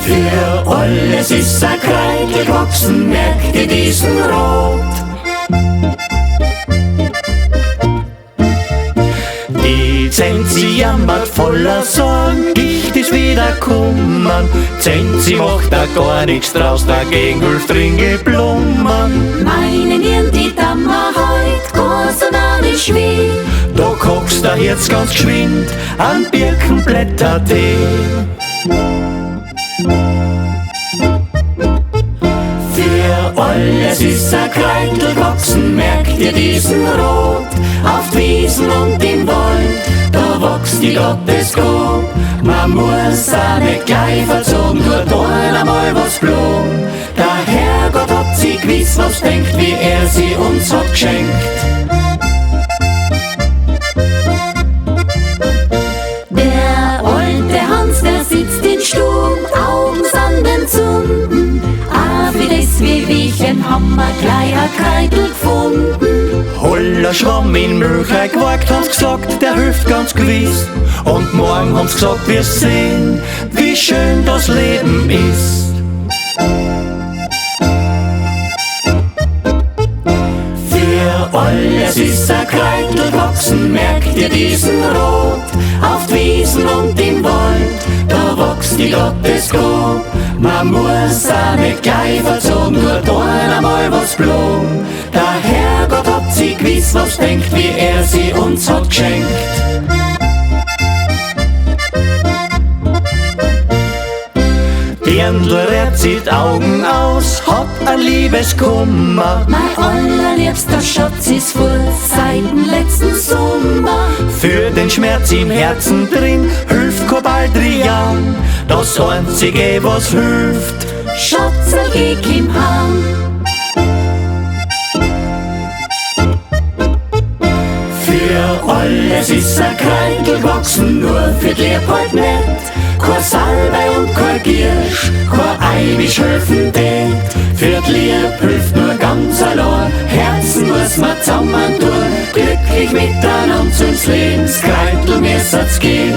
Für alles ist ein Kreidel gewachsen, merkt ihr diesen Rot. Die Zenzi jammert voller Sorgen, Gicht ist wieder kummern. Zenzi macht da gar nichts draus, dagegen hilft Ringelblumen. Meine Nieren, die Dammer heut, groß und arisch weh. Da kochst du jetzt ganz geschwind an Birkenblättertee. Für alles ist ein Kreidel gewachsen, merkt ihr diesen Rot. Auf die Wiesen und im Wald, da wächst die Gottesgabe. Man muss auch nicht gleich verzogen, tut einmal was blum. Der Herrgott hat sie gewiss was denkt, wie er sie uns hat geschenkt. Der alte Hans, der sitzt in Stub, Augen sanden zunden. Ah, für das wir Wiechen haben wir gleich ein Kreidel gefunden. Holler Schwamm in Milch gewagt, haben's gesagt, der hilft ganz gewiss. Und morgen haben's gesagt, wir's sehen, wie schön das Leben ist. Für alles ist ein Kreidel gewachsen, merkt ihr diesen Rot. Auf die Wiesen und im Wald, da wächst die Gottesgabe. Man muss auch nicht gleich verzogen, tut einmal was blum. Der Herrgott hat sie gewiss was denkt, wie er sie uns hat geschenkt. Dirndl zieht Augen aus, hat ein Liebeskummer. Mein allerliebster Schatz ist vor seit dem letzten Sommer. Für den Schmerz im Herzen drin hilft kein Baldrian. Das Einzige, was hilft, Schatzel, geh ihm heim. für alles ist ein Kreidel gewachsen, nur für die Leopold nicht. Kein Salbei und kein Giersch, kein Eiwisch helfen tät. Für die Lieb hilft nur ganz allein, Herzen muss man zusammen tun. Glücklich miteinander ins Lebenskreidel müssen's gehen.